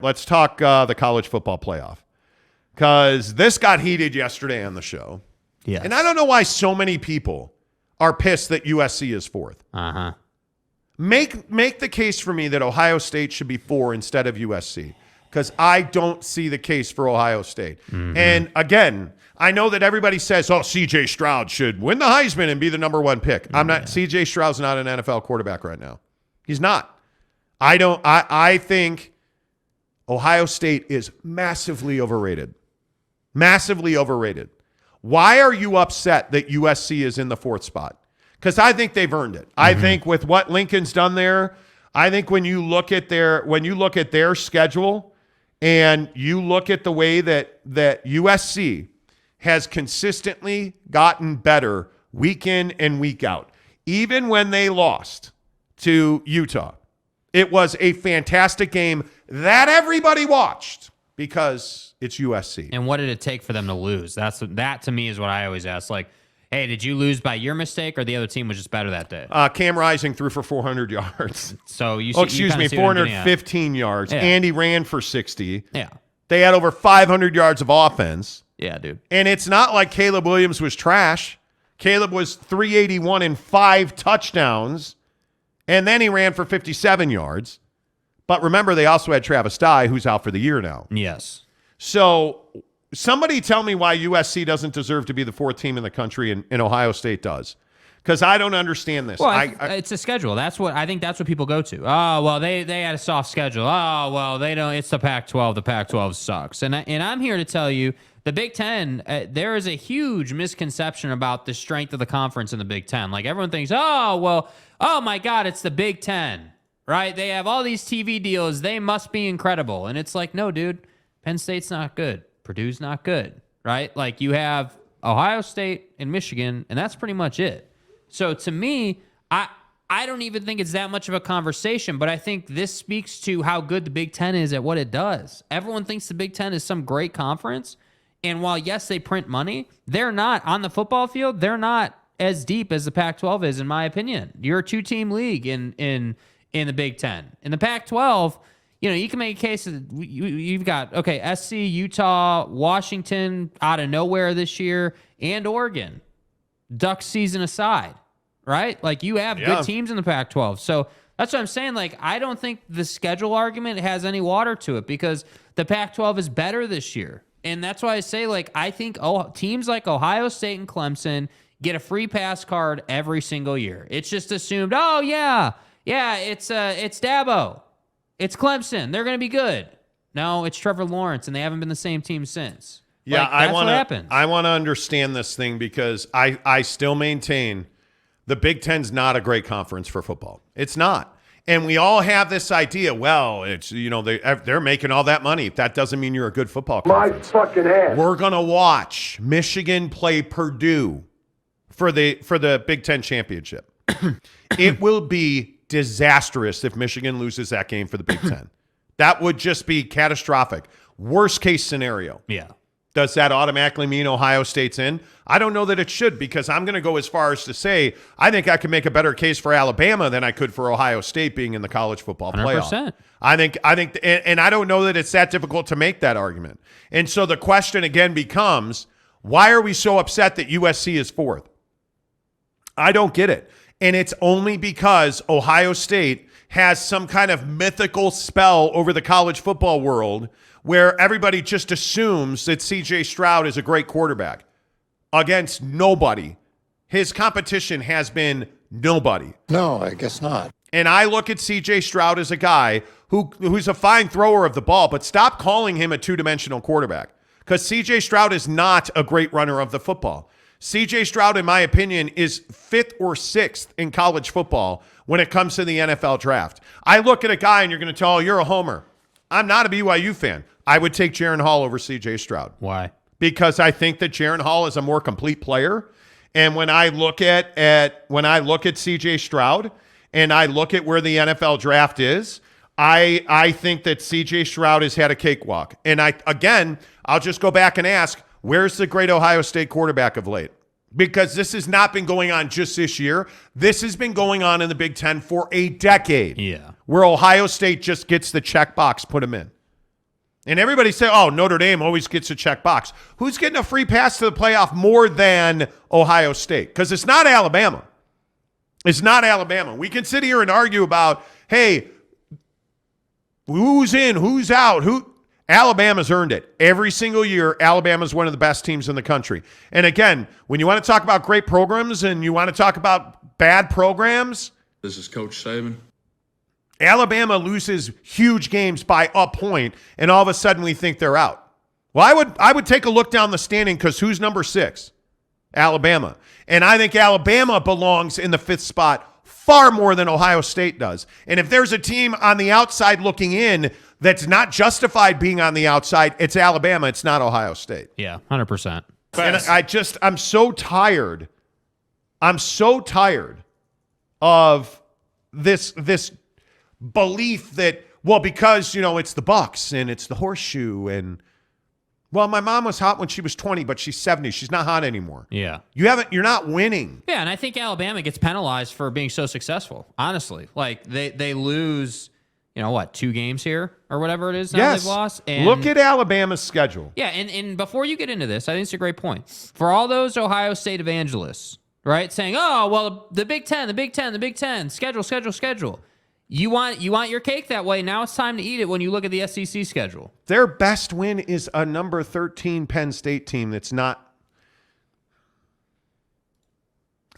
Let's talk the college football playoff, because this got heated yesterday on the show. Yes. And I don't know why so many people are pissed that USC is fourth. Uh-huh. Make the case for me that Ohio State should be 4 instead of USC, because I don't see the case for Ohio State. Mm-hmm. And again, I know that everybody says, oh, C.J. Stroud should win the Heisman and be the number 1 pick. I'm not. C.J. Stroud's not an NFL quarterback right now. He's not. I think Ohio State is massively overrated. Massively overrated. Why are you upset that USC is in the 4th spot? Because I think they've earned it. Mm-hmm. I think with what Lincoln's done there, I think when you look at their schedule and you look at the way that USC has consistently gotten better week in and week out, even when they lost to Utah, it was a fantastic game that everybody watched because it's USC. And what did it take for them to lose? That to me is what I always ask. Like, hey, did you lose by your mistake or the other team was just better that day? Cam Rising threw for 400 yards. So you 415 yards. Yeah. Andy ran for 60. Yeah. They had over 500 yards of offense. Yeah, dude. And it's not like Caleb Williams was trash. Caleb was 381 and 5 touchdowns. And then he ran for 57 yards. But remember, they also had Travis Dye, who's out for the year now. Yes. So somebody tell me why USC doesn't deserve to be the 4th team in the country and Ohio State does. Because I don't understand this. Well, it's a schedule. I think that's what people go to. Oh, well, they had a soft schedule. Oh, well, they don't. It's the Pac-12. The Pac-12 sucks. And I'm here to tell you, the Big Ten, there is a huge misconception about the strength of the conference in the Big Ten. Like, everyone thinks, oh my God, it's the Big Ten, right? They have all these TV deals. They must be incredible. And it's like, no, dude, Penn State's not good. Purdue's not good, right? Like, you have Ohio State and Michigan, and that's pretty much it. So to me, I don't even think it's that much of a conversation, but I think this speaks to how good the Big Ten is at what it does. Everyone thinks the Big Ten is some great conference, and while, yes, they print money, they're not, on the football field, they're not as deep as the Pac-12 is, in my opinion. You're a 2-team league in the Big Ten. In the Pac-12, you can make a case that you've got, SC, Utah, Washington out of nowhere this year, and Oregon. Duck season aside, right? Like, you have good teams in the Pac-12. So that's what I'm saying. Like, I don't think the schedule argument has any water to it because the Pac-12 is better this year. And that's why I say, like, I think teams like Ohio State and Clemson get a free pass card every single year. It's just assumed, it's Dabo. It's Clemson. They're going to be good. No, it's Trevor Lawrence, and they haven't been the same team since. Yeah, that's what happens. I want to understand this thing because I still maintain the Big Ten's not a great conference for football. It's not. And we all have this idea, well, it's they're making all that money. That doesn't mean you're a good football conference. My fucking ass. We're going to watch Michigan play Purdue for the Big Ten championship. It will be disastrous if Michigan loses that game for the Big Ten. That would just be catastrophic. Worst case scenario. Yeah. Does that automatically mean Ohio State's in? I don't know that it should, because I'm going to go as far as to say I think I could make a better case for Alabama than I could for Ohio State being in the college football 100%. playoff. I think, and I don't know that it's that difficult to make that argument. And so the question again becomes, why are we so upset that USC is 4th? I don't get it. And it's only because Ohio State has some kind of mythical spell over the college football world where everybody just assumes that C.J. Stroud is a great quarterback against nobody. His competition has been nobody. No, I guess not. And I look at C.J. Stroud as a guy who's a fine thrower of the ball, but stop calling him a two-dimensional quarterback, because C.J. Stroud is not a great runner of the football. C.J. Stroud, in my opinion, is 5th or 6th in college football when it comes to the NFL draft. I look at a guy and you're going to tell, you're a homer. I'm not a BYU fan. I would take Jaron Hall over C.J. Stroud. Why? Because I think that Jaron Hall is a more complete player. And when I look at C.J. Stroud and I look at where the NFL draft is, I think that C.J. Stroud has had a cakewalk. And I'll just go back and ask, where's the great Ohio State quarterback of late? Because this has not been going on just this year. This has been going on in the Big Ten for a decade. Yeah. Where Ohio State just gets the checkbox, put them in. And everybody say, oh, Notre Dame always gets a check box. Who's getting a free pass to the playoff more than Ohio State? Because it's not Alabama. It's not Alabama. We can sit here and argue about, hey, who's in, who's out, Alabama's earned it. Every single year, Alabama's one of the best teams in the country. And again, when you want to talk about great programs and you want to talk about bad programs, this is Coach Saban. Alabama loses huge games by a point, and all of a sudden we think they're out. Well, I would take a look down the standing because who's number 6? Alabama. And I think Alabama belongs in the 5th spot far more than Ohio State does. And if there's a team on the outside looking in that's not justified being on the outside, it's Alabama. It's not Ohio State. Yeah, 100%. And I'm so tired. I'm so tired of this belief that, well, because, it's the Bucks and it's the horseshoe and, well, my mom was hot when she was 20, but she's 70. She's not hot anymore. Yeah. You're not winning. Yeah, and I think Alabama gets penalized for being so successful, honestly. Like, they lose, 2 games here or whatever it is now they've lost. And look at Alabama's schedule. Yeah, and before you get into this, I think it's a great point. For all those Ohio State evangelists, right, saying, oh, well, the Big Ten, schedule. You want your cake that way. Now it's time to eat it when you look at the SEC schedule. Their best win is a number 13 Penn State team that's not.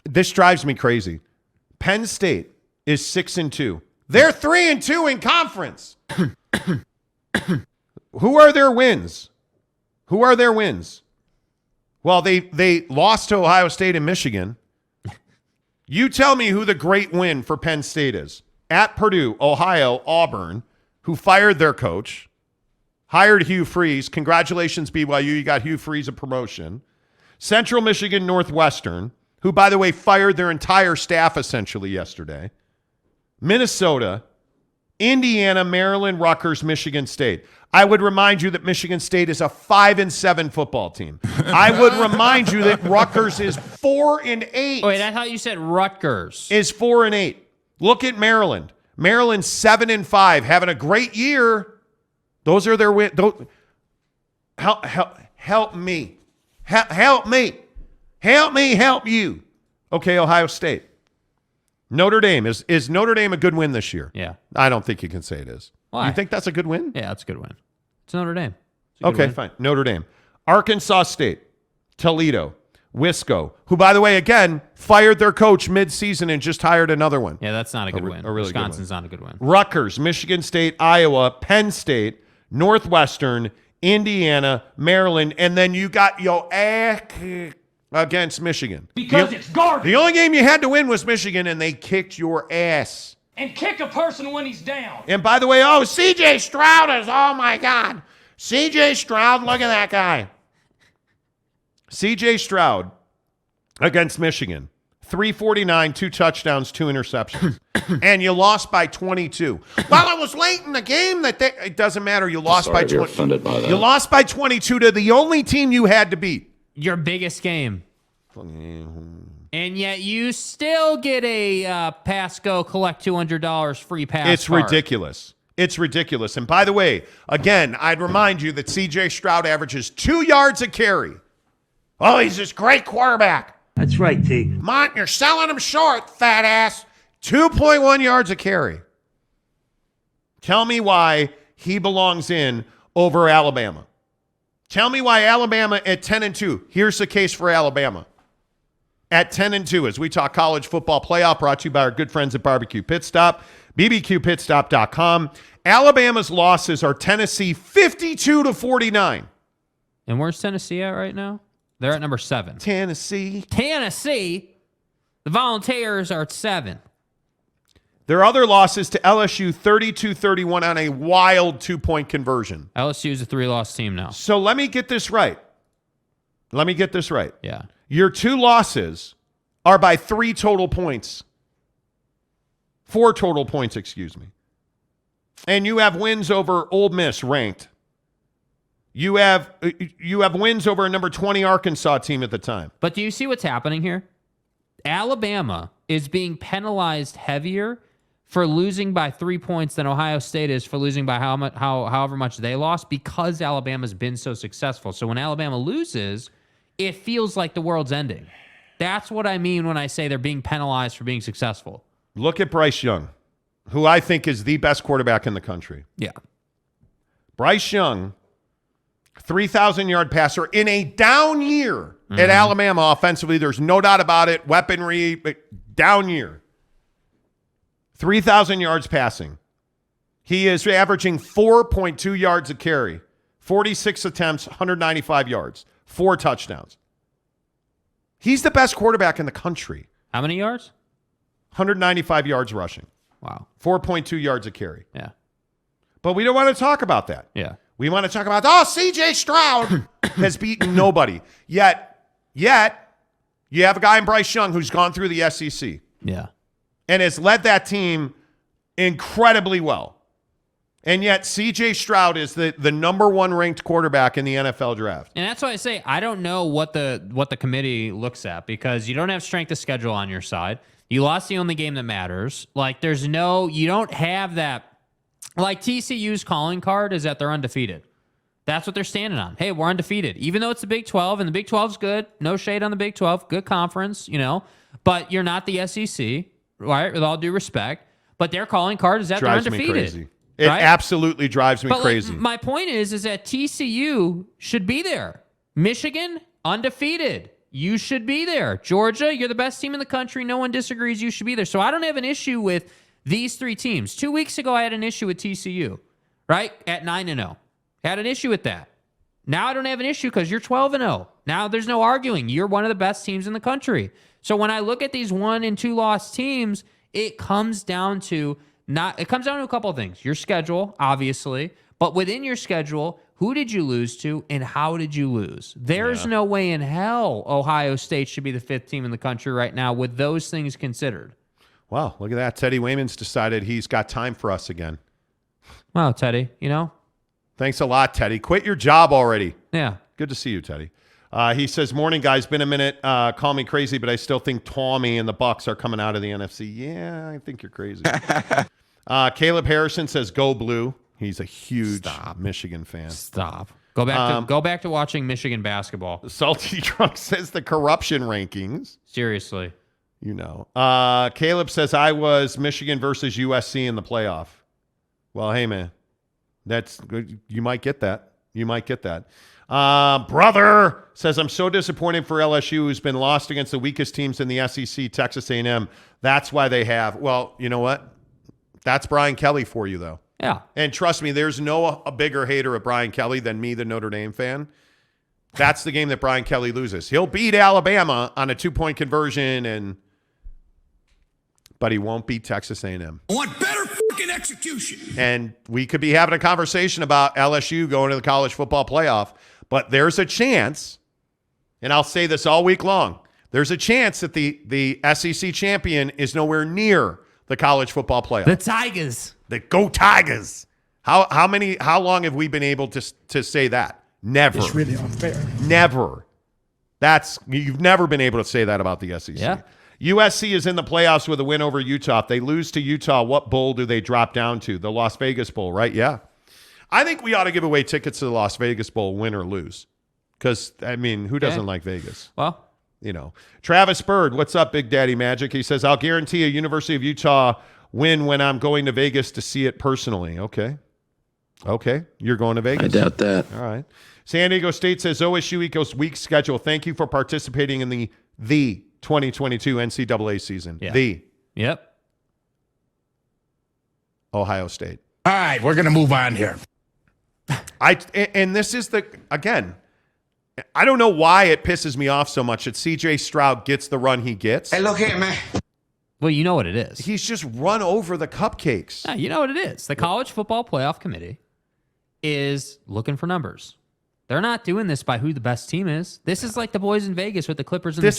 This drives me crazy. Penn State is 6-2. They're 3-2 in conference. Who are their wins? Well, they lost to Ohio State and Michigan. You tell me who the great win for Penn State is. At Purdue, Ohio, Auburn, who fired their coach, hired Hugh Freeze. Congratulations, BYU. You got Hugh Freeze a promotion. Central Michigan, Northwestern, who, by the way, fired their entire staff essentially yesterday. Minnesota, Indiana, Maryland, Rutgers, Michigan State. I would remind you that Michigan State is a 5-7 football team. I would remind you that Rutgers is 4-8. Wait, I thought you said Rutgers. Is 4-8. Look at Maryland. Maryland's 7-5, having a great year. Those are their wins. Help me. Help you. Okay, Ohio State. Notre Dame. Is Notre Dame a good win this year? Yeah. I don't think you can say it is. Why? You think that's a good win? Yeah, that's a good win. It's Notre Dame. Okay, fine. Notre Dame. Arkansas State. Toledo. Wisco, who, by the way, again, fired their coach mid-season and just hired another one. Yeah, that's not a good win. Really Wisconsin's not a good win. Rutgers, Michigan State, Iowa, Penn State, Northwestern, Indiana, Maryland, and then you got your ass against Michigan. Because it's garbage. The only game you had to win was Michigan, and they kicked your ass. And kick a person when he's down. And by the way, C.J. Stroud is, oh my God. C.J. Stroud, look at that guy. C.J. Stroud against Michigan, 349, 2 touchdowns, 2 interceptions. And you lost by 22. Well, it was late in the game it doesn't matter. You lost by 20. You lost by 22 to the only team you had to beat. Your biggest game. And yet you still get a pass go collect $200 free pass. It's card. ridiculous. It's ridiculous. And by the way, again, I'd remind you that C.J. Stroud averages 2 yards a carry. Oh, he's this great quarterback. That's right, T. Mont, you're selling him short, fat ass. 2.1 yards a carry. Tell me why he belongs in over Alabama. Tell me why Alabama at 10-2. Here's the case for Alabama. At 10-2, as we talk college football playoff, brought to you by our good friends at Barbecue Pit Stop, bbqpitstop.com. Alabama's losses are Tennessee 52-49. And where's Tennessee at right now? They're at number 7. Tennessee. The Volunteers are at 7. Their other losses to LSU 32-31 on a wild 2-point conversion. LSU is a 3-loss team now. So let me get this right. Yeah. Your 2 losses are by 3 total points. 4 total points, excuse me. And you have wins over Ole Miss ranked. You have wins over a number 20 Arkansas team at the time. But do you see what's happening here? Alabama is being penalized heavier for losing by 3 points than Ohio State is for losing by however much they lost, because Alabama's been so successful. So when Alabama loses, it feels like the world's ending. That's what I mean when I say they're being penalized for being successful. Look at Bryce Young, who I think is the best quarterback in the country. Yeah. Bryce Young, 3,000-yard passer in a down year at Alabama offensively. There's no doubt about it. Weaponry, down year. 3,000 yards passing. He is averaging 4.2 yards a carry, 46 attempts, 195 yards, 4 touchdowns. He's the best quarterback in the country. How many yards? 195 yards rushing. Wow. 4.2 yards a carry. Yeah. But we don't want to talk about that. Yeah. We want to talk about, C.J. Stroud has beaten nobody. Yet, you have a guy in Bryce Young who's gone through the SEC. Yeah. And has led that team incredibly well. And yet C.J. Stroud is the number 1 ranked quarterback in the NFL draft. And that's why I say I don't know what the committee looks at, because you don't have strength of schedule on your side. You lost the only game that matters. Like, you don't have that. Like, TCU's calling card is that they're undefeated. That's what they're standing on. Hey, we're undefeated. Even though it's the Big 12, and the Big 12's good. No shade on the Big 12. Good conference, But you're not the SEC, right? With all due respect. But their calling card is that Drives they're undefeated. me crazy. It absolutely drives me crazy. My point is that TCU should be there. Michigan, undefeated. You should be there. Georgia, you're the best team in the country. No one disagrees. You should be there. So I don't have an issue with these 3 teams. 2 weeks ago, I had an issue with TCU, right? At 9-0. Had an issue with that. Now I don't have an issue because you're 12-0. Now there's no arguing. You're one of the best teams in the country. So when I look at these 1 and 2 loss teams, it comes down to a couple of things. Your schedule, obviously, but within your schedule, who did you lose to and how did you lose? There's no way in hell Ohio State should be the 5th team in the country right now with those things considered. Wow, look at that. Teddy Wayman's decided he's got time for us again. Wow, Teddy, Thanks a lot, Teddy. Quit your job already. Yeah. Good to see you, Teddy. He says, morning, guys. Been a minute. Call me crazy, but I still think Tommy and the Bucks are coming out of the NFC. Yeah, I think you're crazy. Caleb Harrison says, go blue. He's a huge Michigan fan. Stop. Go back to watching Michigan basketball. Salty Drunk says the corruption rankings. Seriously. Caleb says, I was Michigan versus USC in the playoff. Well, hey, man. That's good. You might get that. Brother says, I'm so disappointed for LSU, who's been lost against the weakest teams in the SEC, Texas A&M. That's why they have. Well, you know what? That's Brian Kelly for you, though. Yeah. And trust me, there's a bigger hater of Brian Kelly than me, the Notre Dame fan. That's the game that Brian Kelly loses. He'll beat Alabama on a 2-point conversion, but he won't beat Texas A&M. I want better fucking execution. And we could be having a conversation about LSU going to the college football playoff, but there's a chance, and I'll say this all week long, there's a chance that the SEC champion is nowhere near the college football playoff. The Tigers. The Go Tigers. How long have we been able to say that? Never. It's really unfair. Never. You've never been able to say that about the SEC. Yeah. USC is in the playoffs with a win over Utah. If they lose to Utah, what bowl do they drop down to? The Las Vegas Bowl, right? Yeah. I think we ought to give away tickets to the Las Vegas Bowl, win or lose. Because, who doesn't like Vegas? Well, Travis Bird, what's up, Big Daddy Magic? He says, I'll guarantee a University of Utah win when I'm going to Vegas to see it personally. Okay. You're going to Vegas. I doubt that. All right. San Diego State says OSU equals weak schedule. Thank you for participating in the 2022 NCAA season. Yeah. Yep. Ohio State. All right, we're going to move on here. And this is again, I don't know why it pisses me off so much that C.J. Stroud gets the run he gets. Hey, look here, man. Well, you know what it is. He's just run over the cupcakes. Yeah, you know what it is. The College Football Playoff Committee is looking for numbers. They're not doing this by who the best team is. This is like the boys in Vegas with the Clippers and the Jazz.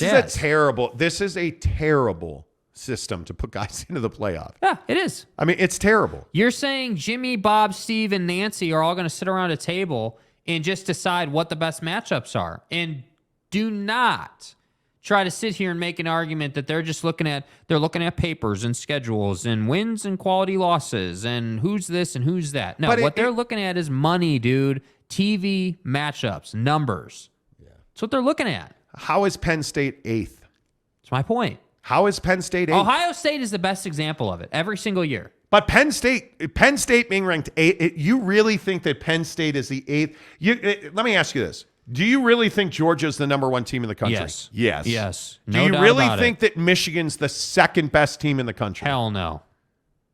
This is a terrible system to put guys into the playoff. Yeah, it is. It's terrible. You're saying Jimmy, Bob, Steve, and Nancy are all going to sit around a table and just decide what the best matchups are. And do not try to sit here and make an argument that they're looking at papers and schedules and wins and quality losses and who's this and who's that. No, what they're looking at is money, dude. TV matchups, numbers. Yeah. That's what they're looking at. How is Penn State 8th? That's my point. How is Penn State 8th? Ohio State is the best example of it every single year. But Penn State being ranked 8th, you really think that Penn State is the 8th? Let me ask you this. Do you really think Georgia's the number 1 team in the country? Yes. Yes. Yes. Do you really think that Michigan's the second best team in the country? Hell no.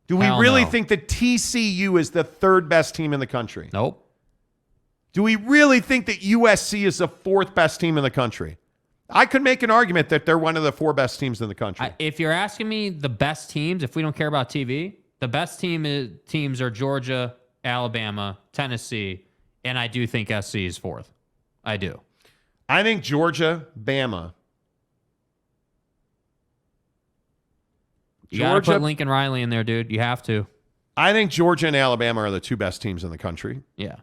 Do we really think that TCU is the 3rd best team in the country? Nope. Do we really think that USC is the 4th best team in the country? I could make an argument that they're one of the 4 best teams in the country. If you're asking me the best teams, if we don't care about TV, the best teams are Georgia, Alabama, Tennessee, and I do think SC is 4th. I do. I think Georgia, Bama. You got to put Lincoln Riley in there, dude. You have to. I think Georgia and Alabama are the 2 best teams in the country. Yeah.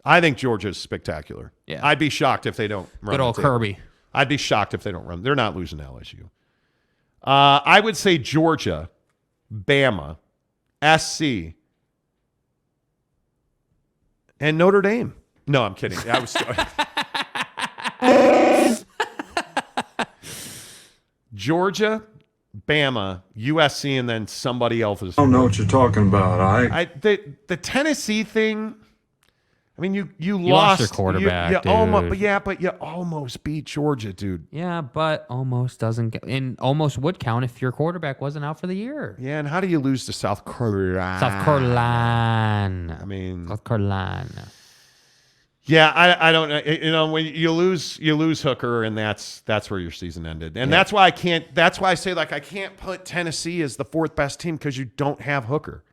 I think Georgia's spectacular. Yeah. I'd be shocked if they don't run. Good old Kirby. I'd be shocked if they don't run. They're not losing to LSU. I would say Georgia, Bama, SC, and Notre Dame. No, I'm kidding. I was Georgia, Bama, USC, and then somebody else. I don't know what you're talking about. The Tennessee thing. I mean, you lost lost your quarterback, you dude. But you almost beat Georgia, dude. Yeah, but almost doesn't. And almost would count if your quarterback wasn't out for the year. Yeah, and how do you lose to South Carolina? South Carolina. I mean, South Carolina. Yeah, I don't know. You know, when you lose Hooker, and that's where your season ended. And that's why I can't. That's why I say, like, I can't put Tennessee as the 4th best team because you don't have Hooker.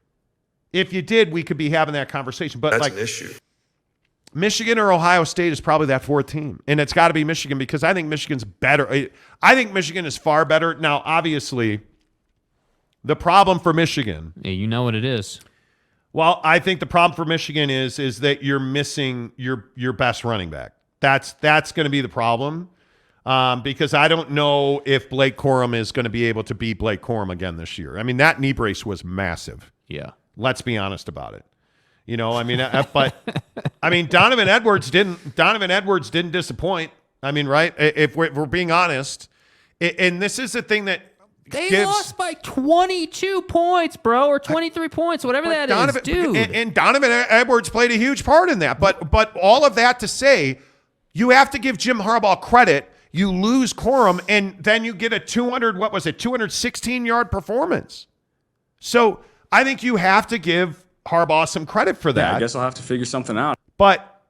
If you did, we could be having that conversation. But That's like an issue. Michigan or Ohio State is probably that 4th team. And it's got to be Michigan because I think Michigan's better. I think Michigan is far better. Now, obviously, the problem for Michigan. Yeah, you know what it is. Well, I think the problem for Michigan is that you're missing your best running back. That's going to be the problem because I don't know if Blake Corum is going to be able to beat Blake Corum again this year. I mean, that knee brace was massive. Yeah. Let's be honest about it. You know, I mean, but I mean, Donovan Edwards didn't disappoint. I mean, right? If we're being honest, and this is the thing that they lost by 22 points, bro, or 23 points, whatever that is, dude. And Donovan Edwards played a huge part in that. But all of that to say, you have to give Jim Harbaugh credit. You lose Corum, and then you get a 216-yard performance. So I think you have to give Harbaugh some credit for that. Yeah, I guess I'll have to figure something out. But,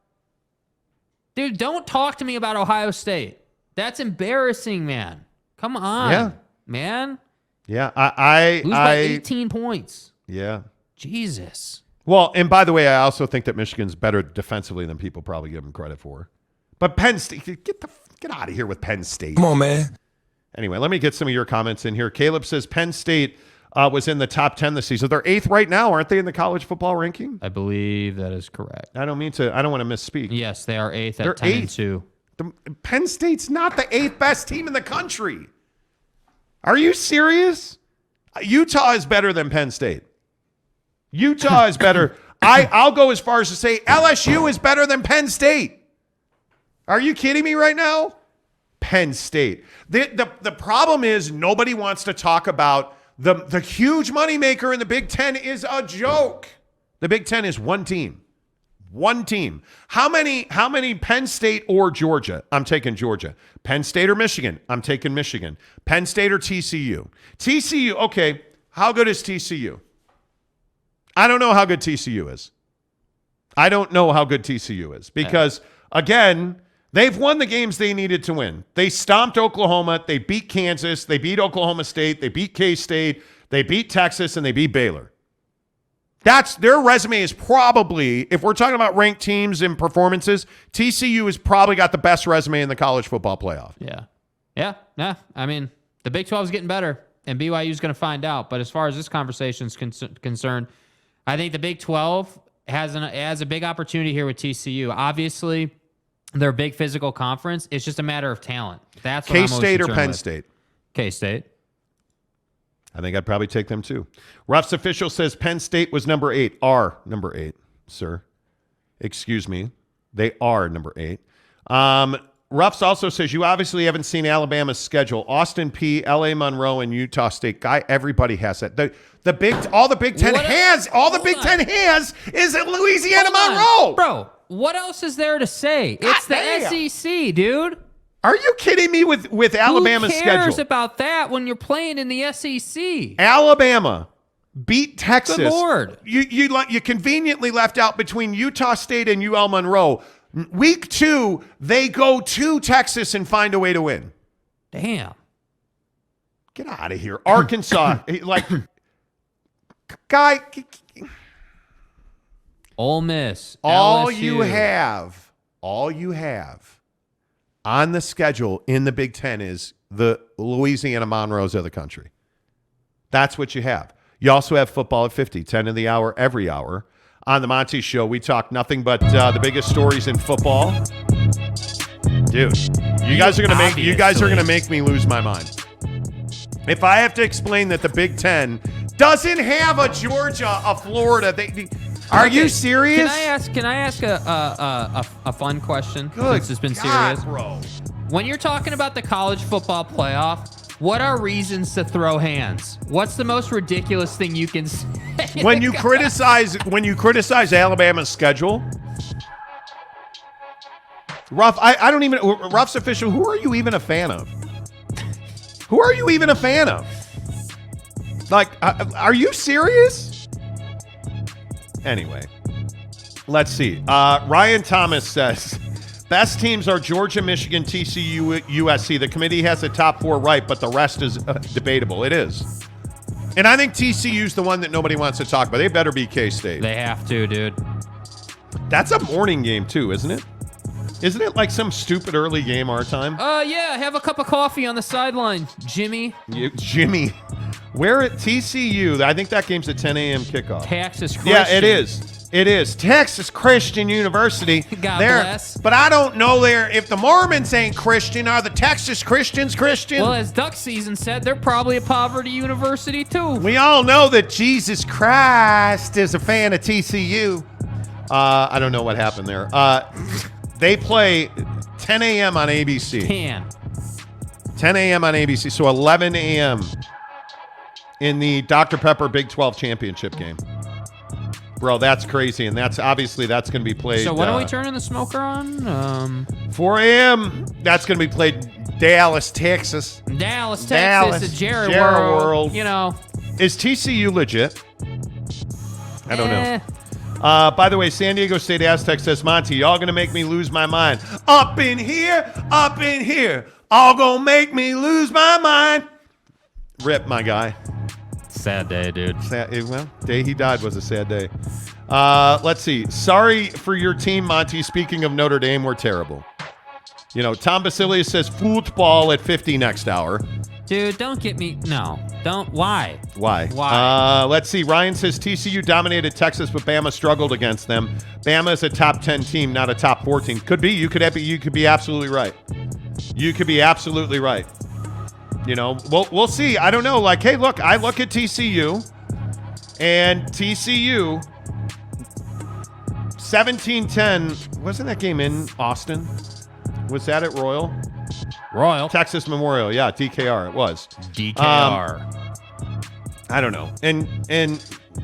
dude, don't talk to me about Ohio State. That's embarrassing, man. Come on, man. Yeah, I lose by 18 points. Yeah. Jesus. Well, and by the way, I also think that Michigan's better defensively than people probably give them credit for. But Penn State, get out of here with Penn State. Come on, man. Anyway, let me get some of your comments in here. Caleb says Penn State was in the top 10 this season. They're 8th right now, aren't they, in the college football ranking? I believe that is correct. I don't want to misspeak. Yes, they are 8th They're at 10-2. Penn State's not the 8th best team in the country. Are you serious? Utah is better than Penn State. Utah is better. I'll go as far as to say LSU is better than Penn State. Are you kidding me right now? Penn State. The problem is nobody wants to talk about the huge moneymaker in the Big Ten is a joke. The Big Ten is one team. One team. How many Penn State or Georgia? I'm taking Georgia. Penn State or Michigan? I'm taking Michigan. Penn State or TCU? TCU, okay. How good is TCU? I don't know how good TCU is. I don't know how good TCU is because, again, they've won the games they needed to win. They stomped Oklahoma. They beat Kansas. They beat Oklahoma State. They beat K-State. They beat Texas, and they beat Baylor. Their resume is probably, if we're talking about ranked teams and performances, TCU has probably got the best resume in the college football playoff. Yeah. I mean, the Big 12 is getting better, and BYU is going to find out. But as far as this conversation is concerned, I think the Big 12 has a big opportunity here with TCU. Obviously, They're a big physical conference. It's just a matter of talent. That's what I'm most K-State or concerned Penn with. State? K-State. I think I'd probably take them too. Ruff's official says Penn State was number 8. Are number 8, sir. Excuse me. They are number 8. Ruff's also says you obviously haven't seen Alabama's schedule. Austin P, LA Monroe, and Utah State. Guy, everybody has that. All the Big Ten has is at Louisiana Monroe. Bro, what else is there to say? It's the SEC, dude. Are you kidding me with Alabama's schedule? Who cares about that when you're playing in the SEC? Alabama beat Texas. Good Lord. You conveniently left out between Utah State and UL Monroe. Week 2, they go to Texas and find a way to win. Damn. Get out of here. Arkansas, guy. Ole Miss. All LSU. you have on the schedule in the Big Ten is the Louisiana Monroes of the country. That's what you have. You also have football at 50, 10 of the hour, every hour. On the Monty Show, we talk nothing but the biggest stories in football. Dude, you guys are gonna make me lose my mind. If I have to explain that the Big Ten doesn't have a Georgia, a Florida, are you serious? Can I ask a fun question? Good since it's been God, serious, bro. When you're talking about the college football playoff, what are reasons to throw hands? What's the most ridiculous thing you can say? When you criticize Alabama's schedule, Ruff, I don't even Ruff's official. Who are you even a fan of? Who are you even a fan of? Like, are you serious? Anyway, let's see. Ryan Thomas says, best teams are Georgia, Michigan, TCU, USC. The committee has the top 4 right, but the rest is debatable. It is. And I think TCU's the one that nobody wants to talk about. They better be K-State. They have to, dude. That's a morning game, too, isn't it? Isn't it like some stupid early game our time? Yeah, have a cup of coffee on the sideline, Jimmy. Jimmy. Where at TCU? I think that game's a 10 a.m. kickoff. Texas Christian. Yeah, it is. It is. Texas Christian University. God bless. But I don't know if the Mormons ain't Christian, are the Texas Christians Christian? Well, as Duck Season said, they're probably a poverty university, too. We all know that Jesus Christ is a fan of TCU. I don't know what happened there. They play 10 a.m. on ABC. 10 a.m. on ABC, so 11 a.m. in the Dr. Pepper Big 12 championship game. Bro, that's crazy, and that's going to be played. So when are we turning the smoker on? 4 a.m. That's going to be played Dallas, Texas. Dallas, Texas, the Jerry World. You know. Is TCU legit? I don't know. By the way, San Diego State Aztec says, Monty, y'all going to make me lose my mind. Up in here, all going to make me lose my mind. Rip, my guy. Sad day, dude. Day he died was a sad day. Let's see. Sorry for your team, Monty. Speaking of Notre Dame, we're terrible. Tom Basilius says football at 50 next hour. Dude, don't get me. No. Don't. Why? Why? Let's see. Ryan says TCU dominated Texas, but Bama struggled against them. Bama is a top 10 team, not a top 4 team. Could be. You could be absolutely right. You could be absolutely right. We'll see. I don't know. Like, hey, look, I look at TCU, and TCU 17-10. Wasn't that game in Austin? Was that at Royal? Texas Memorial. Yeah, DKR. It was. DKR. I don't know. And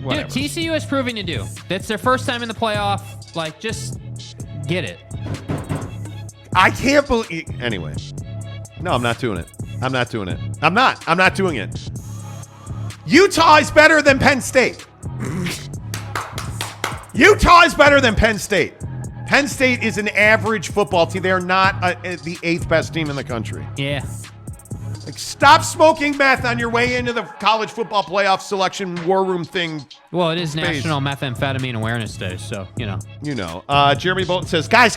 whatever. Dude, TCU is proving to do. That's their first time in the playoff. Like, just get it. I can't believe. Anyway. No, I'm not doing it. I'm not doing it. Utah is better than Penn State. Utah is better than Penn State. Penn State is an average football team. They're not the 8th best team in the country. Yeah. Like, stop smoking meth on your way into the college football playoff selection war room thing. Well, it is National Methamphetamine Awareness Day, so, Jeremy Bolton says, guys,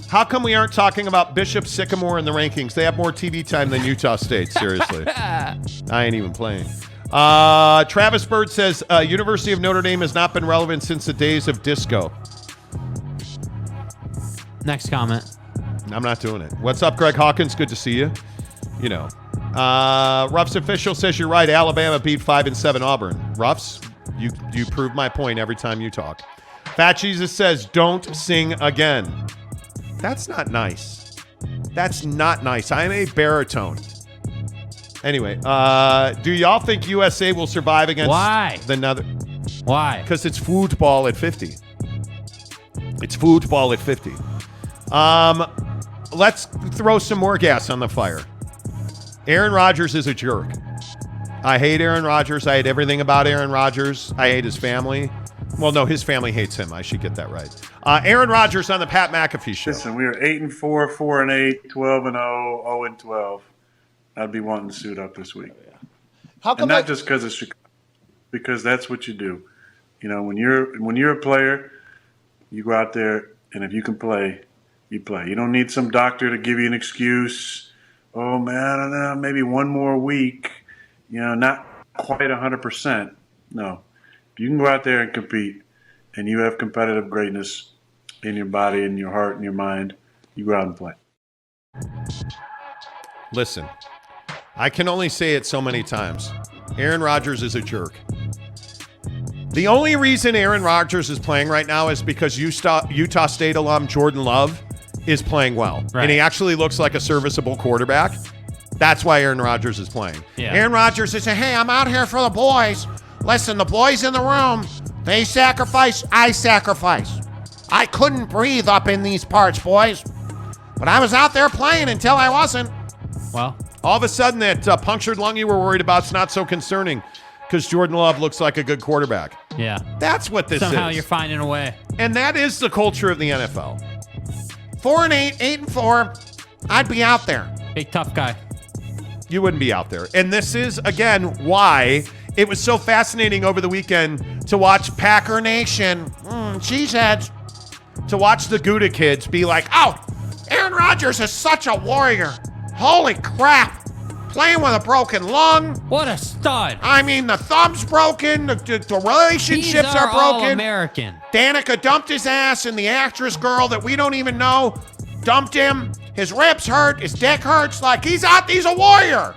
how come we aren't talking about Bishop Sycamore in the rankings? They have more TV time than Utah State, seriously. I ain't even playing. Travis Bird says, University of Notre Dame has not been relevant since the days of disco. Next comment. I'm not doing it. What's up, Greg Hawkins? Good to see you. You know. Ruff's official says you're right. Alabama beat 5-7 Auburn. Ruffs, you prove my point every time you talk. Fat Jesus says, don't sing again. That's not nice. That's not nice. I'm a baritone. Anyway, do y'all think USA will survive against the Nether? Why? Because it's football at 50. It's football at 50. Let's throw some more gas on the fire. Aaron Rodgers is a jerk. I hate Aaron Rodgers. I hate everything about Aaron Rodgers. I hate his family. Well, no, his family hates him. I should get that right. Aaron Rodgers on the Pat McAfee show. Listen, we are 8-4, 4-8, 12-0, 0-12. I'd be wanting to suit up this week. How come and not just because it's Chicago, because that's what you do. You know, when you're a player, you go out there, and if you can play, you play. You don't need some doctor to give you an excuse. Oh, man, I don't know, maybe one more week. You know, not quite 100%. No. If you can go out there and compete, and you have competitive greatness in your body, in your heart, in your mind, you go out and play. Listen, I can only say it so many times. Aaron Rodgers is a jerk. The only reason Aaron Rodgers is playing right now is because Utah State alum Jordan Love is playing well. Right. And he actually looks like a serviceable quarterback. That's why Aaron Rodgers is playing. Yeah. Aaron Rodgers is saying, hey, I'm out here for the boys. Listen, the boys in the room, they sacrifice, I sacrifice. I couldn't breathe up in these parts, boys. But I was out there playing until I wasn't. Well, all of a sudden, that punctured lung you were worried about is not so concerning because Jordan Love looks like a good quarterback. yeah. That's what this Somehow is. you're finding a way. And that is the culture of the NFL. 4-8, 8-4, I'd be out there. Big tough guy. You wouldn't be out there. And this is, again, why it was so fascinating over the weekend to watch Packer Nation, cheeseheads, to watch the Gouda kids be like, oh, Aaron Rodgers is such a warrior. Holy crap. Playing with a broken lung. What a stud. I mean, the thumb's broken. The relationships are broken. All-American. Danica dumped his ass, and the actress girl that we don't even know dumped him. His ribs hurt. His dick hurts. Like, he's out. He's a warrior.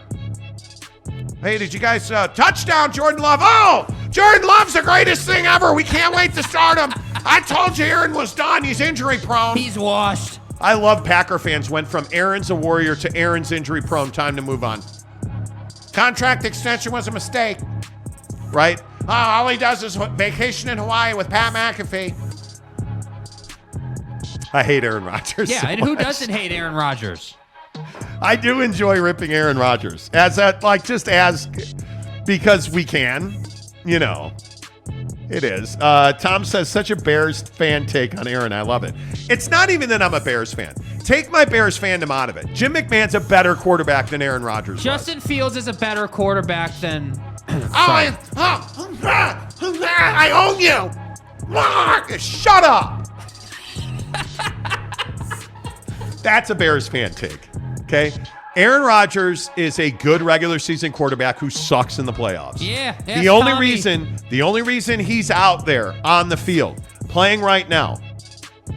Hey, did you guys touchdown Jordan Love? Oh, Jordan Love's the greatest thing ever. We can't wait to start him. I told you Aaron was done. He's injury prone. He's washed. I love Packer fans went from Aaron's a warrior to Aaron's injury prone. Time to move on. Contract extension was a mistake, right? All he does is vacation in Hawaii with Pat McAfee. I hate Aaron Rodgers. Yeah, so and who much. doesn't hate Aaron Rodgers? I do enjoy ripping Aaron Rodgers because we can, you know. It is. Tom says, such a Bears fan take on Aaron. I love it. It's not even that I'm a Bears fan. Take my Bears fandom out of it. Jim McMahon's a better quarterback than Aaron Rodgers Justin Fields is a better quarterback than... I own you. Shut up. That's a Bears fan take. Okay? Aaron Rodgers is a good regular season quarterback who sucks in the playoffs. Yeah. The only reason he's out there on the field playing right now,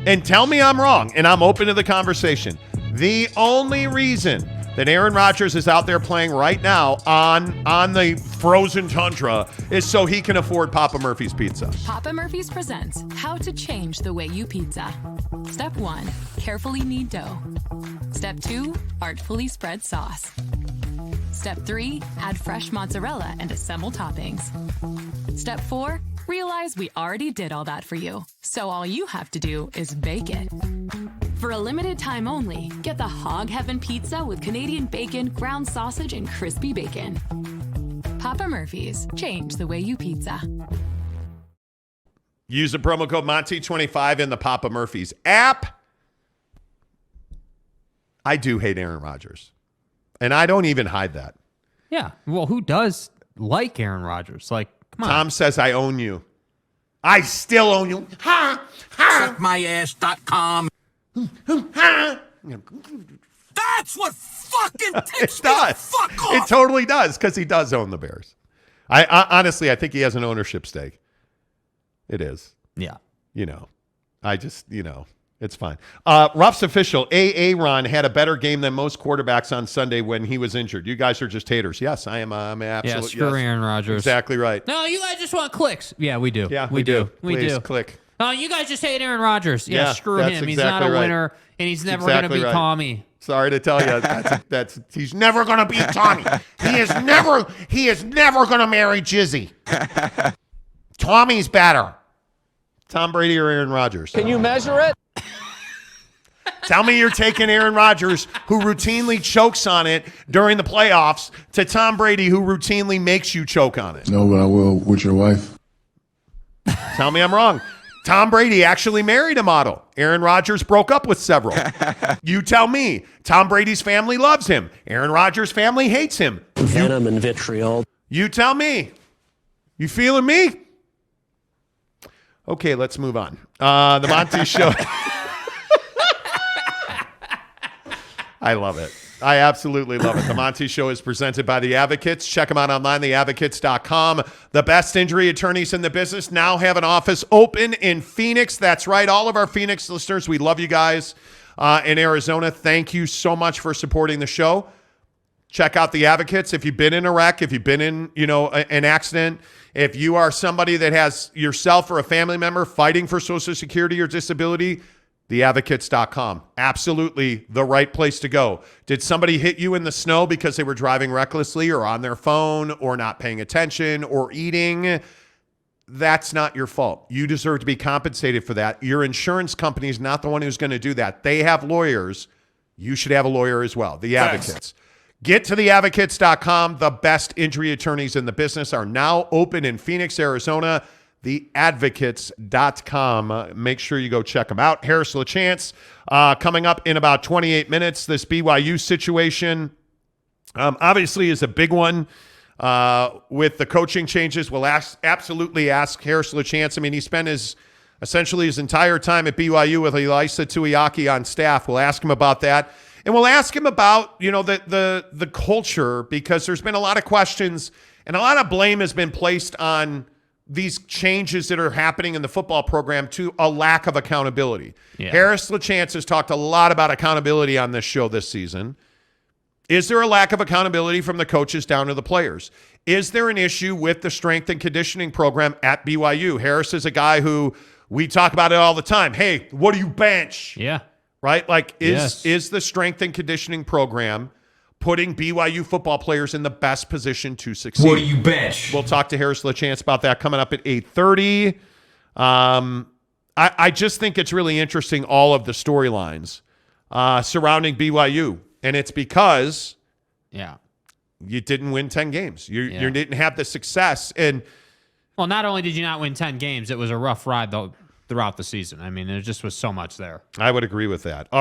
and tell me I'm wrong, and I'm open to the conversation. The only reason that Aaron Rodgers is out there playing right now on the frozen tundra is so he can afford Papa Murphy's Pizza. Papa Murphy's presents How to Change the Way You Pizza. Step 1, carefully knead dough. Step 2, artfully spread sauce. Step 3, add fresh mozzarella and assemble toppings. Step 4, realize we already did all that for you, so all you have to do is bake it. For a limited time only, get the Hog Heaven Pizza with Canadian bacon, ground sausage, and crispy bacon. Papa Murphy's, change the way you pizza. Use the promo code Monty25 in the Papa Murphy's app. I do hate Aaron Rodgers, and I don't even hide that. Yeah. Well, who does like Aaron Rodgers? Like, come on. Tom says I own you. I still own you. Ha! Ha! Suckmyass.com. Ha! That's what fucking It ticks me the does. fuck off. It totally does, because he does own the Bears. I honestly, I think he has an ownership stake. It is. Yeah. You know, I just, you know, It's fine. Ruff's official, Ron had a better game than most quarterbacks on Sunday when he was injured. You guys are just haters. Yes, I am. I'm absolutely. Yeah, screw Aaron Rodgers. Exactly right. No, you guys just want clicks. Yeah, we do. Yeah, we do. We Please, do. click. Oh, you guys just hate Aaron Rodgers. Yeah, screw that's him. He's exactly not a right. winner, and he's never exactly going to beat right. Tommy. Sorry to tell you, he's never going to beat Tommy. He is never going to marry Jizzy. Tommy's better. Tom Brady or Aaron Rodgers? Can you measure it? Tell me you're taking Aaron Rodgers, who routinely chokes on it during the playoffs, to Tom Brady, who routinely makes you choke on it. No, but I will with your wife. Tell me I'm wrong. Tom Brady actually married a model. Aaron Rodgers broke up with several. You tell me. Tom Brady's family loves him. Aaron Rodgers' family hates him. Venom and vitriol. You tell me. You feeling me? Okay, let's move on. The Monty Show. I love it. I absolutely love it. The Monty Show is presented by The Advocates. Check them out online, theadvocates.com. The best injury attorneys in the business now have an office open in Phoenix. That's right. All of our Phoenix listeners, we love you guys in Arizona. Thank you so much for supporting the show. Check out The Advocates. If you've been in a wreck, if you've been in, an accident, if you are somebody that has yourself or a family member fighting for Social Security or disability, theadvocates.com. Absolutely the right place to go. Did somebody hit you in the snow because they were driving recklessly or on their phone or not paying attention or eating? That's not your fault. You deserve to be compensated for that. Your insurance company is not the one who's going to do that. They have lawyers. You should have a lawyer as well. The Advocates. Get to theadvocates.com. The best injury attorneys in the business are now open in Phoenix, Arizona. Theadvocates.com. Make sure you go check them out. Harris LaChance coming up in about 28 minutes. This BYU situation obviously is a big one with the coaching changes. We'll absolutely ask Harris LaChance. I mean, he spent essentially his entire time at BYU with Elisa Tuiaki on staff. We'll ask him about that. And we'll ask him about, the culture, because there's been a lot of questions and a lot of blame has been placed on these changes that are happening in the football program to a lack of accountability. Yeah. Harris LaChance has talked a lot about accountability on this show this season. Is there a lack of accountability from the coaches down to the players? Is there an issue with the strength and conditioning program at BYU? Harris is a guy who we talk about it all the time. Hey, what do you bench? Yeah. Right? Like, is the strength and conditioning program putting BYU football players in the best position to succeed? What do you bench? We'll talk to Harris LaChance about that coming up at 8:30. I just think it's really interesting, all of the storylines surrounding BYU. And it's because you didn't win 10 games. You didn't have the success. And well, not only did you not win 10 games, it was a rough ride throughout the season. I mean, there just was so much there. I would agree with that.